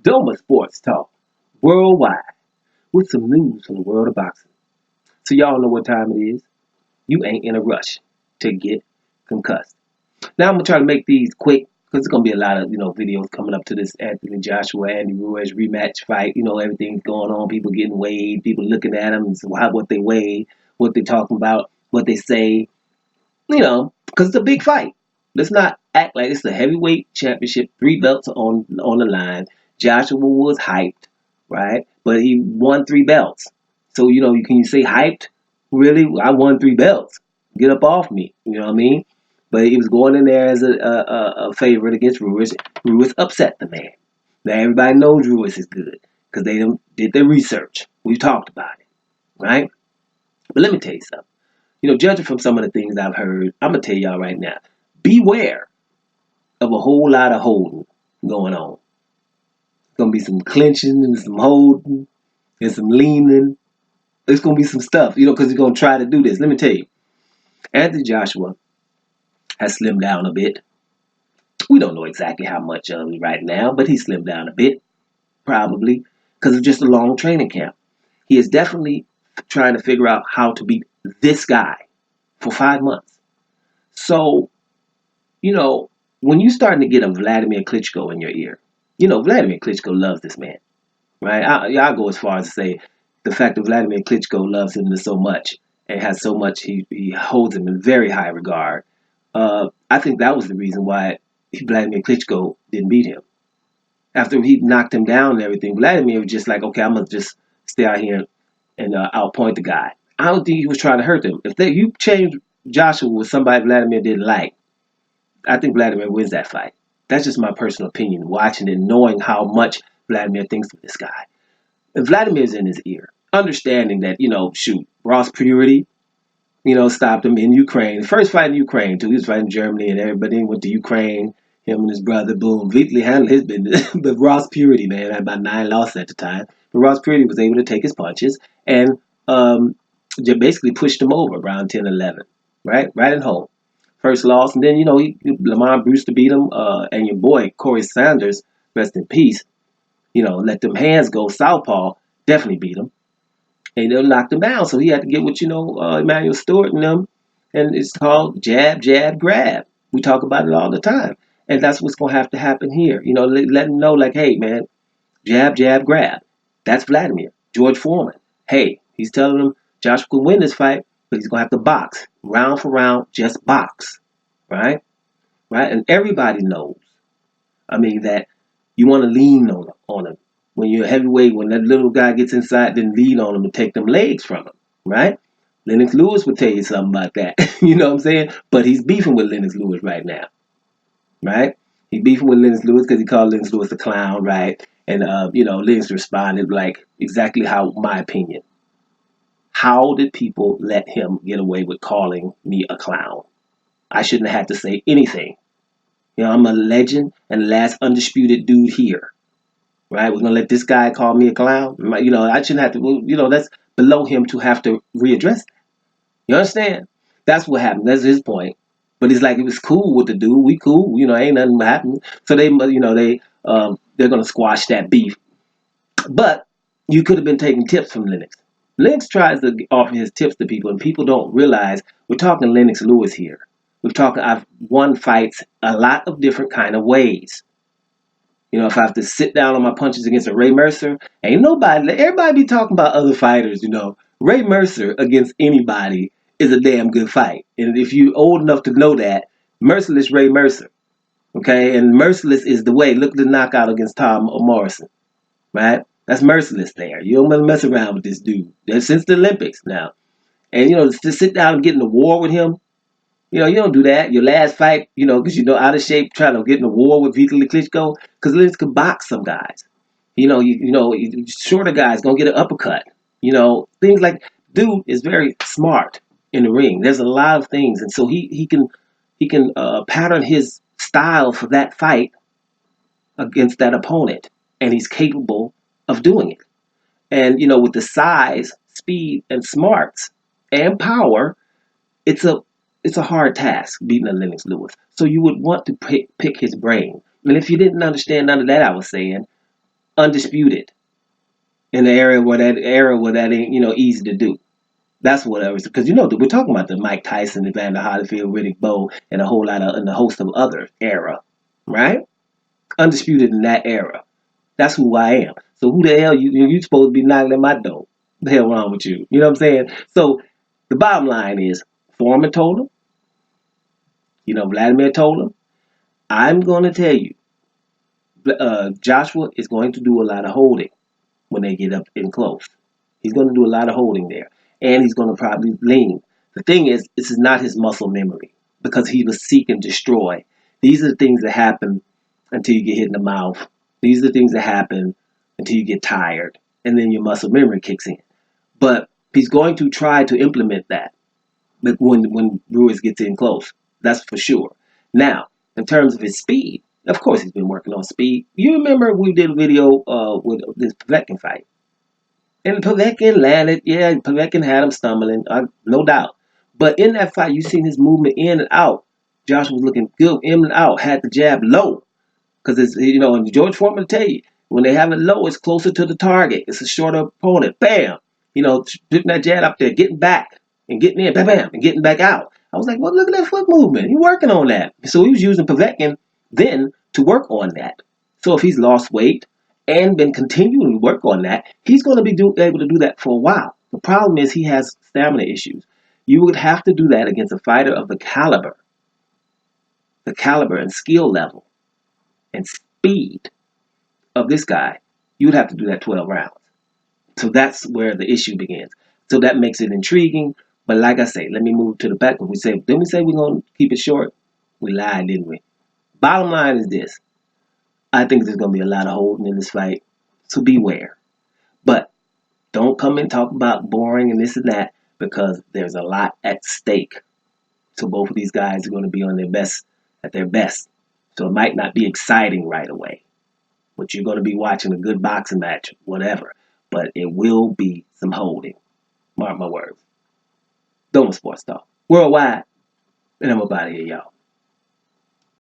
Doma Sports Talk worldwide with some news from the world of boxing. So y'all know what time it is. You ain't in a rush to get concussed. Now I'm gonna try to make these quick because it's gonna be a lot of videos coming up to this Anthony Joshua Andy Ruiz rematch fight. Everything's going on. People getting weighed. People looking at them and what they weigh, what they talking about, what they say. Because it's a big fight. Let's not act like it's a heavyweight championship. 3 belts on the line. Joshua was hyped, right? But he won 3 belts. So can you say hyped? Really, I won 3 belts. Get up off me. You know what I mean? But he was going in there as a favorite against Ruiz. Ruiz upset the man. Now everybody knows Ruiz is good because they did their research. We've talked about it, right? But let me tell you something. Judging from some of the things I've heard, I'm going to tell y'all right now, beware of a whole lot of holding going on. There's going to be some clinching and some holding and some leaning. There's going to be some stuff, because he's going to try to do this. Let me tell you, Anthony Joshua has slimmed down a bit. We don't know exactly how much of it right now, but he slimmed down a bit, probably, because of just a long training camp. He is definitely trying to figure out how to beat this guy for 5 months. So, when you're starting to get a Vladimir Klitschko in your ear, Vladimir Klitschko loves this man, right? I'll go as far as to say the fact that Vladimir Klitschko loves him so much and has so much, he holds him in very high regard. I think that was the reason why Vladimir Klitschko didn't beat him. After he knocked him down and everything, Vladimir was just like, okay, I'm going to just stay out here and outpoint the guy. I don't think he was trying to hurt him. If you change Joshua with somebody Vladimir didn't like, I think Vladimir wins that fight. That's just my personal opinion, watching it, knowing how much Vladimir thinks of this guy. And Vladimir's in his ear, understanding that, Ross Purity, stopped him in Ukraine. The first fight in Ukraine, too. He was fighting Germany, and everybody went to Ukraine. Him and his brother, boom, completely handled his business. But Ross Purity, man, had about 9 losses at the time. But Ross Purity was able to take his punches and basically pushed him over around 10-11, right? Right at home. First loss, and then, Lamont Brewster beat him, and your boy, Corey Sanders, rest in peace, let them hands go. Southpaw definitely beat him. And they knocked him down. So he had to get with, Emmanuel Stewart and them. And it's called jab, jab, grab. We talk about it all the time. And that's what's going to have to happen here. Let him know, like, hey, man, jab, jab, grab. That's Vladimir. George Foreman. Hey, he's telling him Joshua can win this fight, but he's going to have to box. Round for round, just box. Right? Right? And everybody knows, that you want to lean on him. When you're a heavyweight, when that little guy gets inside, then lean on him and take them legs from him, right? Lennox Lewis would tell you something about that. You know what I'm saying? But he's beefing with Lennox Lewis right now, right? He's beefing with Lennox Lewis because he called Lennox Lewis a clown, right? And, Lennox responded like exactly how, my opinion. How did people let him get away with calling me a clown? I shouldn't have had to say anything. I'm a legend and the last undisputed dude here. Right? We're going to let this guy call me a clown. I shouldn't have to, that's below him to have to readdress that. You understand? That's what happened. That's his point. But it's like, it was cool with the dude. We cool. Ain't nothing happened. So they're going to squash that beef. But you could have been taking tips from Lennox. Lennox tries to offer his tips to people, and people don't realize we're talking Lennox Lewis here. I've won fights a lot of different kind of ways. If I have to sit down on my punches against a Ray Mercer, everybody be talking about other fighters, Ray Mercer against anybody is a damn good fight. And if you're old enough to know that, merciless Ray Mercer, okay? And merciless is the way. Look at the knockout against Tom Morrison, right? That's merciless there. You don't want to mess around with this dude. That's since the Olympics now. And, to sit down and get in a war with him, you don't do that. Your last fight, because out of shape, trying to get in a war with Vitaly Klitschko, because Lennox could box some guys. Shorter guys gonna get an uppercut. Things like, dude is very smart in the ring. There's a lot of things, and so he can pattern his style for that fight against that opponent, and he's capable of doing it. And with the size, speed, and smarts and power, it's a hard task beating a Lennox Lewis. So you would want to pick his brain. And if you didn't understand none of that I was saying, undisputed in the area where that ain't easy to do. That's what I was, because we're talking about the Mike Tyson, Evander Holyfield, Riddick Bowe, and a whole lot of and a host of other era, right? Undisputed in that era. That's who I am. So who the hell you supposed to be knocking at my door? What the hell wrong with you? You know what I'm saying? So the bottom line is, Foreman told him, Vladimir told him, I'm going to tell you, Joshua is going to do a lot of holding when they get up in close. He's going to do a lot of holding there, and he's going to probably lean. The thing is, this is not his muscle memory because he was seek and destroy. These are the things that happen until you get hit in the mouth. These are the things that happen until you get tired, and then your muscle memory kicks in. But he's going to try to implement that when Ruiz gets in close. That's for sure. Now, in terms of his speed, of course he's been working on speed. You remember we did a video with this Povetkin fight. And Povetkin landed, yeah, Povetkin had him stumbling, no doubt. But in that fight, you seen his movement in and out. Josh was looking good in and out, had the jab low. Because and George Foreman will tell you, when they have it low, it's closer to the target. It's a shorter opponent. Bam! Putting that jab up there, getting back and getting in, bam, bam, and getting back out. I was like, well, look at that foot movement. He's working on that. So he was using Povetkin then to work on that. So if he's lost weight and been continuing to work on that, he's going to be able to do that for a while. The problem is he has stamina issues. You would have to do that against a fighter of the caliber and skill level and speed of this guy. You would have to do that 12 rounds. So that's where the issue begins. So that makes it intriguing. But like I say, let me move to the back. Didn't we say we're going to keep it short? We lied, didn't we? Bottom line is this. I think there's going to be a lot of holding in this fight. So beware. But don't come and talk about boring and this and that, because there's a lot at stake. So both of these guys are going to be on at their best. So it might not be exciting right away, but you're going to be watching a good boxing match, whatever. But it will be some holding. Mark my words. Doma Sports Talk. Worldwide. And I'm about here, y'all.